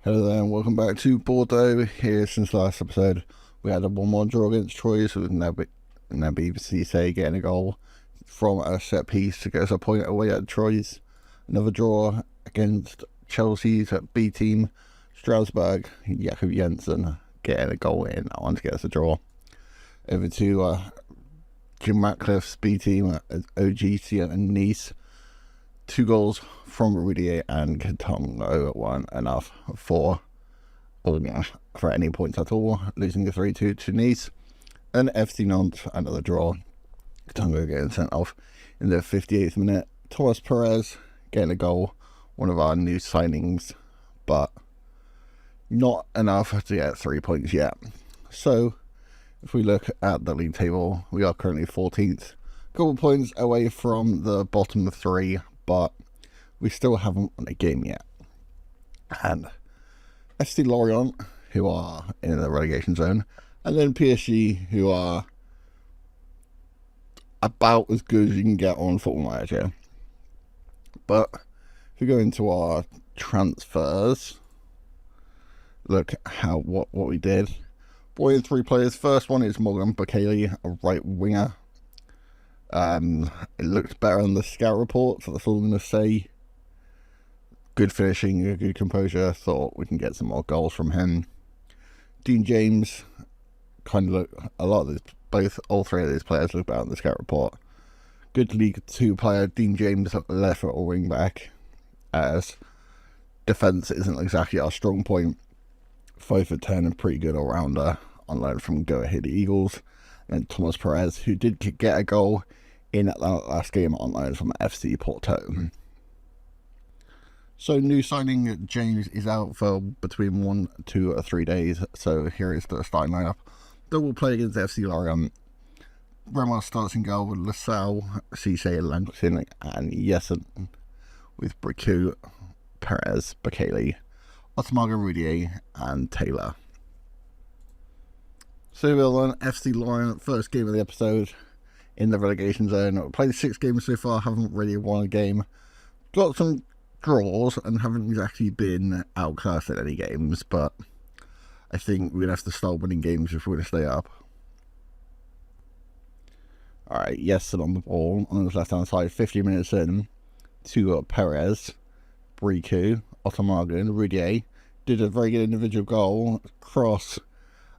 Hello there and welcome back to Bordeaux. Here since last episode we had a 1-1 draw against Troyes with Naby Cisse getting a goal from a set piece to get us a point away at Troyes. Another draw against Chelsea's B team Strasbourg, Jakob Jensen getting a goal in that one to get us a draw. Over to Jim Ratcliffe's B team at OGC and Nice. 2 goals from Rudier and Katongo weren't enough for any points at all, losing the 3-2 to Nice. And FC Nantes, another draw. Katongo getting sent off in the 58th minute. Thomas Perez getting a goal, one of our new signings, but not enough to get 3 points yet. So, if we look at the league table, we are currently 14th. A couple points away from the bottom 3, but we still haven't won a game yet. And FC Lorient, who are in the relegation zone, and then PSG, who are about as good as you can get on Football Manager. But if we go into our transfers, look what we did. Brought in 3 players. First one is Morgan Bakali, a right winger. It looked better on the scout report, so that's all I'm going to say. Good finishing, good composure. Thought we can get some more goals from him. Dean James, kind of look a lot of this. All 3 of these players look better on the scout report. Good League 2 player. Dean James, left foot or wing back, as defence isn't exactly our strong point. 5'10" and pretty good all rounder on loan from Go Ahead Eagles. And Thomas Perez, who did get a goal in that last game on loan from FC Porto. So new signing James is out for between 1, 2 or 3 days. So here is the starting lineup. They will play against FC Lorient. Ramos starts in goal with LaSalle, Cisse, Langton and Jessen, with Bricu, Perez, Bakali, Otamaga, Rudier and Taylor. So we'll on FC Lorient, first game of the episode in the relegation zone. We've played 6 games so far, haven't really won a game. Got some draws and haven't exactly been outclassed in any games, but I think we're going to have to start winning games if we're going to stay up. Alright, Jessen on the ball on the left hand side, 50 minutes in to Perez, Bricu, Otamaga and Rudier. Did a very good individual goal. Cross,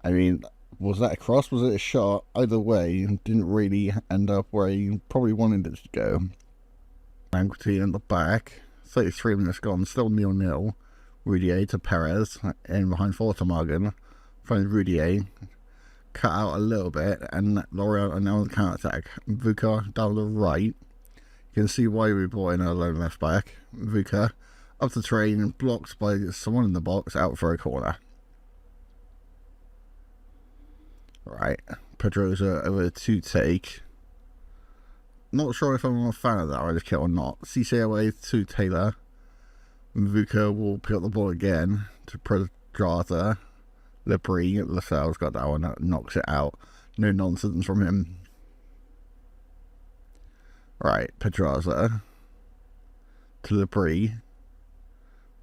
I mean, was that a cross? Was it a shot? Either way, didn't really end up where he probably wanted it to go. Banquetti in the back. 33 minutes gone, still 0-0. Rudier to Perez, in behind for Otamaga. Finds Rudier, cut out a little bit, and Lorient are now on the counter-attack. Vuka down the right. You can see why we brought in a lone left back. Vuka up the train, blocked by someone in the box, out for a corner. Right, Pedrosa over to take. Not sure if I'm a fan of that right kit or not. Cisse away to Taylor. Vuka will pick up the ball again to Pedraza. Lebris, LaSalle's got that one, that knocks it out. No nonsense from him. Right, Pedraza to Lebris.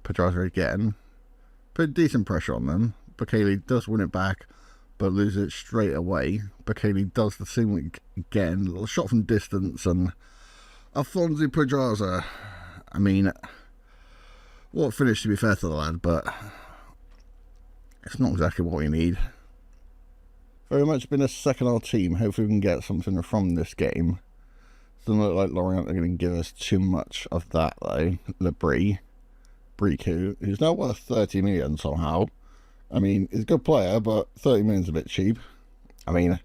Pedraza again. Put decent pressure on them. Bakali does win it back, but loses it straight away. Bakali does the same again. A little shot from distance, and Alfonso Pedraza. I mean, what finish to be fair to the lad, but it's not exactly what we need. Very much been a second half team. Hopefully we can get something from this game. Doesn't look like Lorient are going to give us too much of that though. Lebris, Bricu, who's now worth 30 million somehow. I mean, he's a good player, but 30 million is a bit cheap. I mean,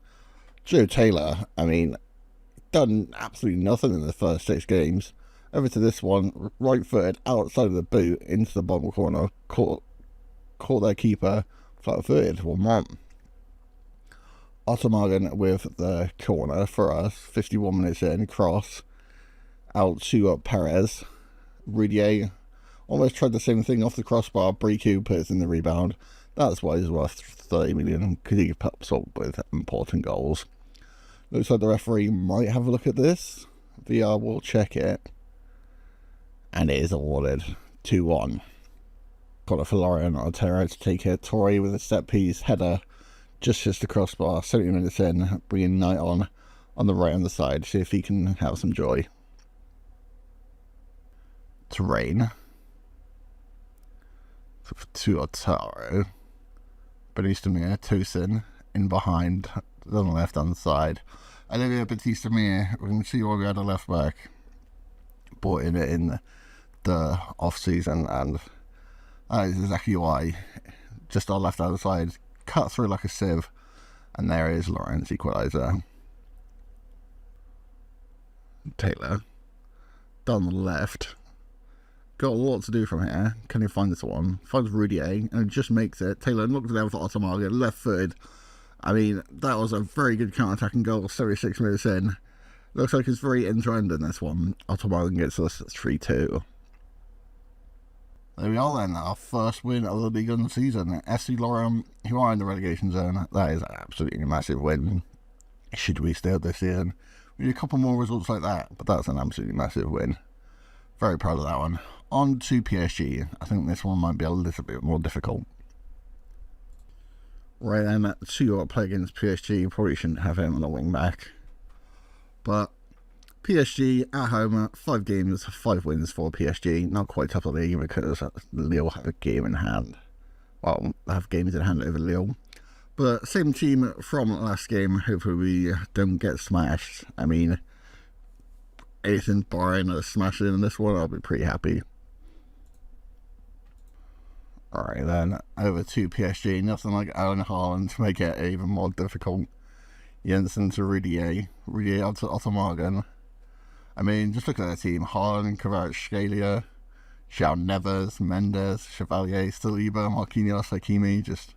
Joe Taylor, done absolutely nothing in the first 6 games. Over to this one, right-footed, outside of the boot, into the bottom corner, caught their keeper, flat-footed, 1-1. Otamaga with the corner for us, 51 minutes in, cross, out to Perez. Rudier almost tried the same thing off the crossbar, Bricu puts in the rebound. That's why he's worth 30 million, because he pops up with important goals. Looks like the referee might have a look at this. VR will check it. And it is awarded 2-1. Got it for Lorient on Terra to take it. Torre with a set piece header, just the crossbar. 70 minutes in, bringing Knight on the right hand side. See if he can have some joy. Terrain. To Otaro. Batista-Mir, Tosin in behind on the left hand side. Olivia Batista-Mir, we can see why we had a left back. Bought in it in the off season, and that is exactly why. Just our left hand side, cut through like a sieve, and there is Lawrence equaliser. Taylor down the left. Got a lot to do from here. Can he find this one? Finds Rudier and just makes it. Taylor looks down for Otamaga, left footed. I mean, that was a very good counter-attacking goal, 76 minutes in. Looks like it's very end-to-end in this one. Otamaga gets us 3-2. There we are then, our first win of the Ligue on the season. FC Lorient, who are in the relegation zone, that is absolutely a massive win. Should we stay up this season? We need a couple more results like that, but that's an absolutely massive win. Very proud of that one. On to PSG. I think this one might be a little bit more difficult. Right then, to play against PSG. Probably shouldn't have him on the wing back. But PSG at home, 5 games, 5 wins for PSG. Not quite top of the league because Lille have a game in hand. Well, have games in hand over Lille. But same team from last game. Hopefully we don't get smashed. I mean, anything barring a smash in this one, I'll be pretty happy. Alright then, over to PSG. Nothing like Erling Haaland to make it even more difficult. Jensen to Rudier. Rudier out to Otamagan. I mean, just look at their team. Haaland, Kvaratskhelia, João Neves, Mendes, Chevalier, Saliba, Marquinhos, Hakimi. Just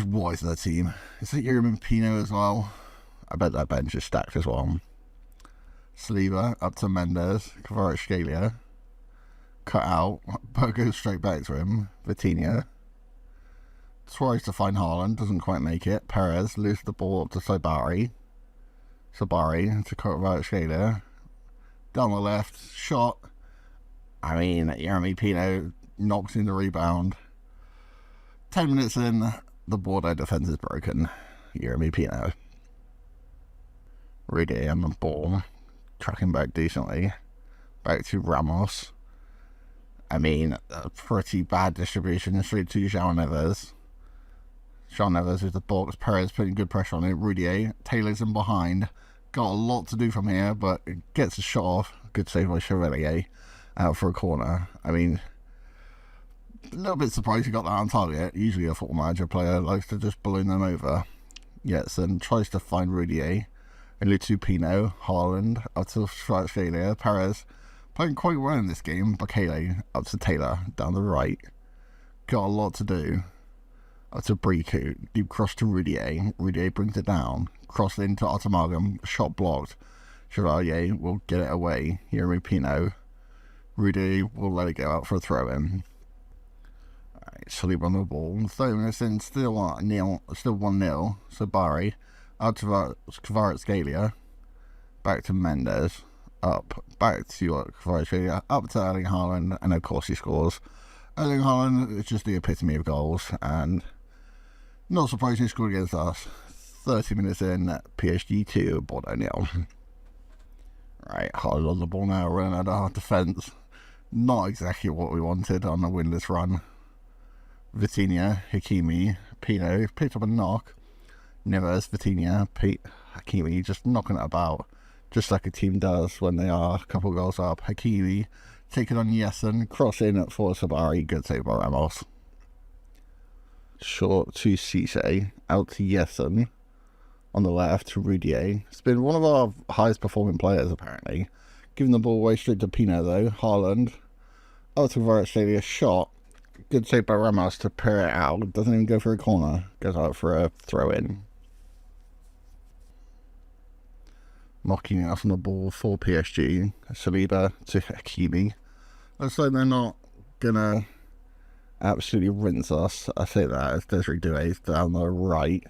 what is their team? Is it Yermin Pino as well? I bet that bench is stacked as well. Saliba up to Mendes, Kvaratskhelia. Cut out, but goes straight back to him. Vitinha tries to find Haaland, doesn't quite make it. Perez loses the ball up to Sabari to Kvaratskhelia. Down the left, shot. I mean, Yermi Pino knocks in the rebound. 10 minutes in, the Bordeaux defence is broken. Yermi Pino. Rudier on the ball, tracking back decently. Back to Ramos. I mean, a pretty bad distribution straight to João Neves. João Neves with the box. Perez putting good pressure on it. Rudier. Taylor's in behind. Got a lot to do from here, but gets a shot off. Good save by Chevalier. Out for a corner. I mean, a little bit surprised he got that on target. Usually a football manager player likes to just balloon them over. Jetson tries to find Rudier. And Lutu Pino. Haaland. Up to Schwarzschild. Perez. Playing quite well in this game. Bakele up to Taylor down the right. Got a lot to do. Up to Briku. Deep cross to Rudier. Rudier brings it down. Cross into Otamagan. Shot blocked. Chevalier will get it away. Yermi Pino. Rudier will let it go out for a throw in. Alright, Saliba on the ball. 30 minutes in, still 1-0. So Barry. Out to Kvaratskhelia. Back to Mendes. Up, back to Kvaratskhelia, up to Erling Haaland, and of course he scores. Erling Haaland is just the epitome of goals, and not surprising he scored against us. 30 minutes in, PSG 2, Bordeaux 0. Right, Haaland on the ball now, running out of our defence. Not exactly what we wanted on a winless run. Vitinha, Hakimi, Pino, picked up a knock. Neves, Vitinha, Hakimi, just knocking it about. Just like a team does when they are a couple goals up. Hakimi taking on Jetson, cross in for Sabari, good save by Ramos. Short to Cisse, out to Jetson, on the left to Rudier. It's been one of our highest performing players apparently. Giving the ball away straight to Pino though. Haaland, out to Kvaratskhelia, shot. Good save by Ramos to pair it out. Doesn't even go for a corner, goes out for a throw in. Marquinhos on the ball for PSG. Saliba to Hakimi. Looks like they're not gonna absolutely rinse us. I say that as Desiree Doué down the right.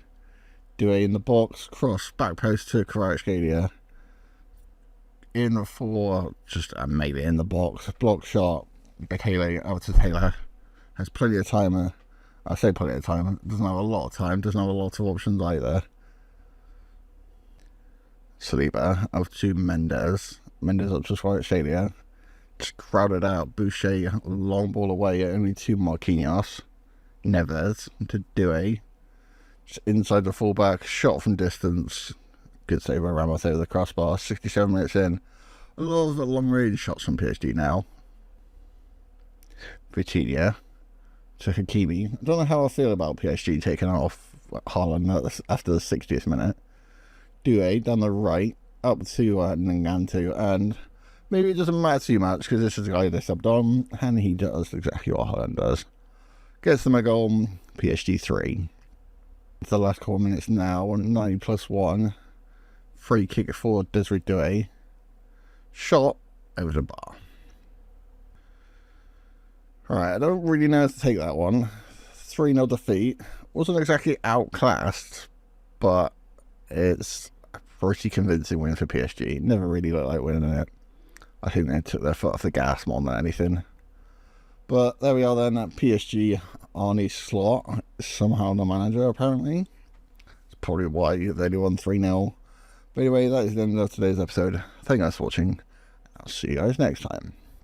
Doué in the box, cross, back post to Kvaratskhelia. In for just a maybe in the box. Block shot. Bekele out to Taylor. Has plenty of time. I say plenty of time. Doesn't have a lot of time. Doesn't have a lot of options either. Saliba out to Mendes. Mendes up to Kvaratskhelia. Just crowded out. Boucher, long ball away. Only 2 Marquinhos. Neves to Doué. Just inside the fullback. Shot from distance. Good save by Ramos over the crossbar. 67 minutes in. A lot of long range shots from PSG now. Vitinha to Hakimi. I don't know how I feel about PSG taking off Haaland after the 60th minute. Doué down the right, up to Ngannou, and maybe it doesn't matter too much because this is the guy they subbed on, and he does exactly what Haaland does. Gets them a goal, PSG 3. It's the last couple of minutes now, 90+1. Free kick for Desiree Doué. Shot over the bar. Alright, I don't really know how to take that one. 3-0 defeat. Wasn't exactly outclassed, but it's a pretty convincing win for PSG. Never really looked like winning it. I think they took their foot off the gas more than anything. But there we are then, at PSG. Arne Slot is somehow the manager, apparently. It's probably why they only won 3-0. But anyway, that is the end of today's episode. Thank you guys for watching. I'll see you guys next time.